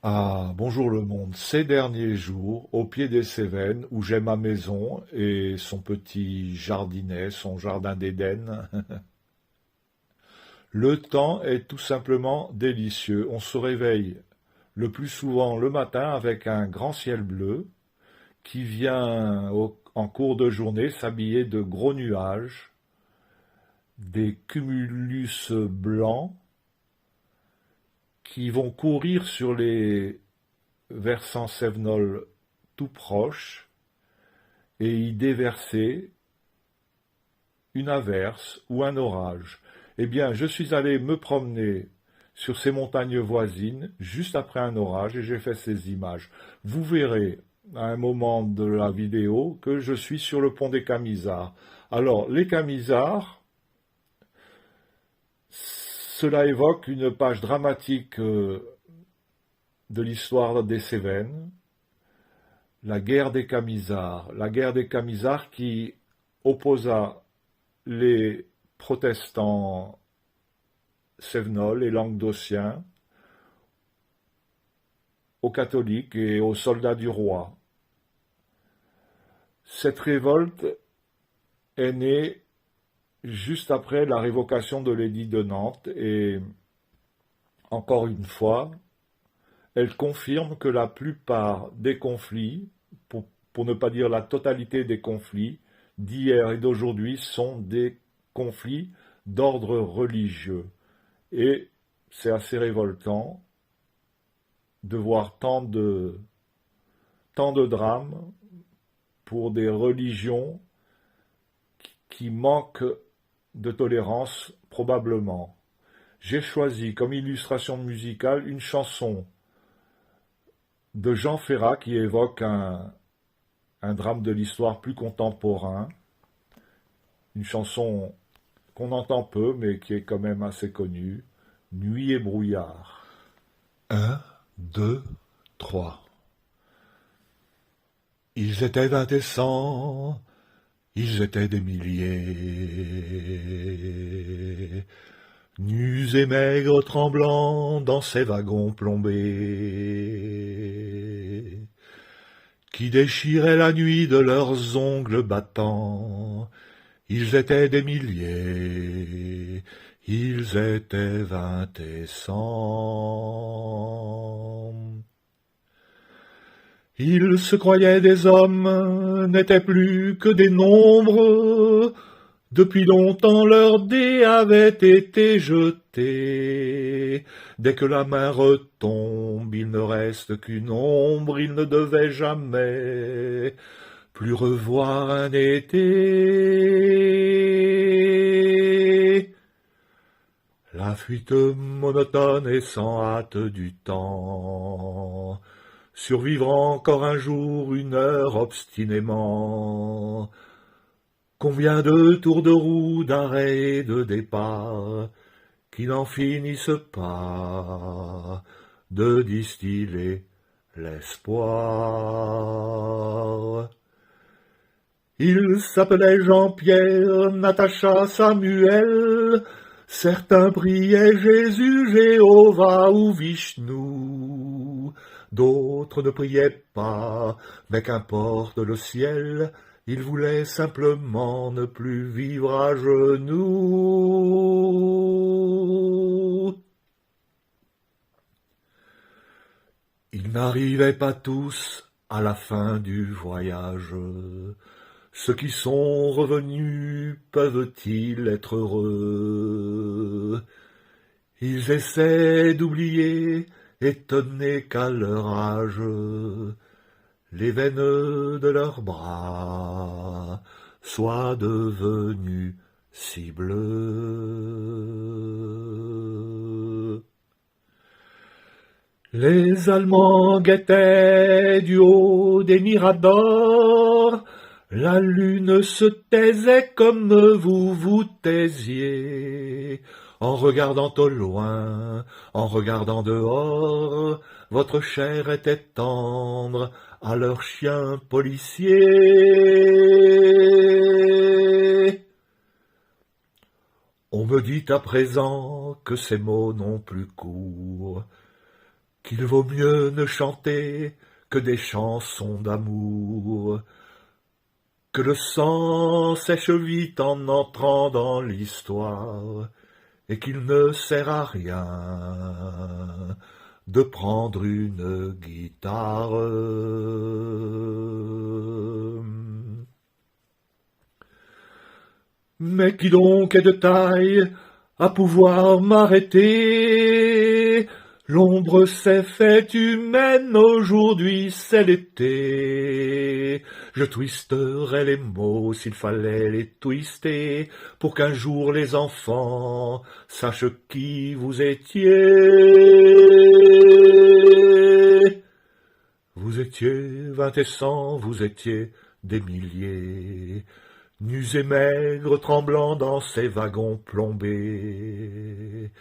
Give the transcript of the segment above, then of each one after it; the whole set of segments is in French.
Ah, bonjour le monde. Ces derniers jours, au pied des Cévennes, où j'ai ma maison et son petit jardinet, son jardin d'Éden, le temps est tout simplement délicieux. On se réveille le plus souvent le matin avec un grand ciel bleu qui vient en cours de journée s'habiller de gros nuages, des cumulus blancs qui vont courir sur les versants cévenols tout proches et y déverser une averse ou un orage. Eh bien, je suis allé me promener sur ces montagnes voisines juste après un orage et j'ai fait ces images. Vous verrez à un moment de la vidéo que je suis sur le pont des Camisards. Alors, les Camisards, cela évoque une page dramatique de l'histoire des Cévennes, la guerre des Camisards qui opposa les protestants cévenols et languedociens aux catholiques et aux soldats du roi. Cette révolte est née juste après la révocation de l'édit de Nantes et, encore une fois, elle confirme que la plupart des conflits, pour ne pas dire la totalité des conflits d'hier et d'aujourd'hui, sont des conflits d'ordre religieux. Et c'est assez révoltant de voir tant de drames pour des religions qui manquent de tolérance probablement. J'ai choisi comme illustration musicale une chanson de Jean Ferrat qui évoque un drame de l'histoire plus contemporain, une chanson qu'on entend peu mais qui est quand même assez connue, Nuit et brouillard. Un, deux, trois. Ils étaient 20 et 100, ils étaient des milliers, nus et maigres tremblants dans ces wagons plombés, qui déchiraient la nuit de leurs ongles battants. Ils étaient des milliers, ils étaient 20 et 100. Ils se croyaient des hommes, n'étaient plus que des nombres. Depuis longtemps leur dé avait été jeté. Dès que la main retombe, il ne reste qu'une ombre, ils ne devaient jamais plus revoir un été. La fuite monotone et sans hâte du temps, survivre encore un jour, une heure obstinément. Combien de tours de roue, d'arrêt et de départ, qui n'en finissent pas de distiller l'espoir. Il s'appelait Jean-Pierre, Natacha, Samuel. Certains priaient Jésus, Jéhovah ou Vishnu. D'autres ne priaient pas, mais qu'importe le ciel, ils voulaient simplement ne plus vivre à genoux. Ils n'arrivaient pas tous à la fin du voyage. Ceux qui sont revenus peuvent-ils être heureux? Ils essaient d'oublier, étonnés qu'à leur âge, les veines de leurs bras soient devenues si bleues. Les Allemands guettaient du haut des miradors. La lune se taisait comme vous vous taisiez. En regardant au loin, en regardant dehors, votre chair était tendre à leurs chiens policiers. On me dit à présent que ces mots n'ont plus cours, qu'il vaut mieux ne chanter que des chansons d'amour, que le sang sèche vite en entrant dans l'histoire, et qu'il ne sert à rien de prendre une guitare. Mais qui donc est de taille à pouvoir m'arrêter? L'ombre s'est faite humaine, aujourd'hui c'est l'été. Je twisterai les mots s'il fallait les twister, pour qu'un jour les enfants sachent qui vous étiez. Vous étiez 20 et 100, vous étiez des milliers, nus et maigres, tremblants dans ces wagons plombés,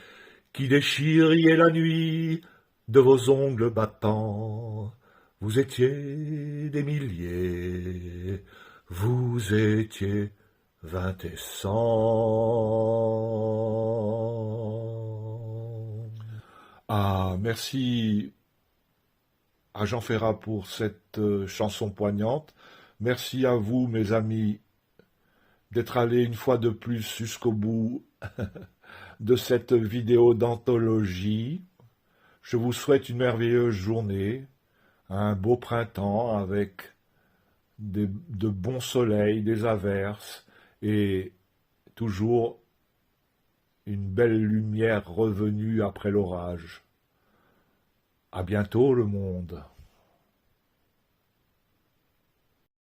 qui déchiriez la nuit de vos ongles battants. Vous étiez des milliers, vous étiez 20 et 100. Ah, merci à Jean Ferrat pour cette chanson poignante. Merci à vous, mes amis, d'être allés une fois de plus jusqu'au bout de cette vidéo d'anthologie. Je vous souhaite une merveilleuse journée, un beau printemps avec de bons soleils, des averses et toujours une belle lumière revenue après l'orage. À bientôt le monde.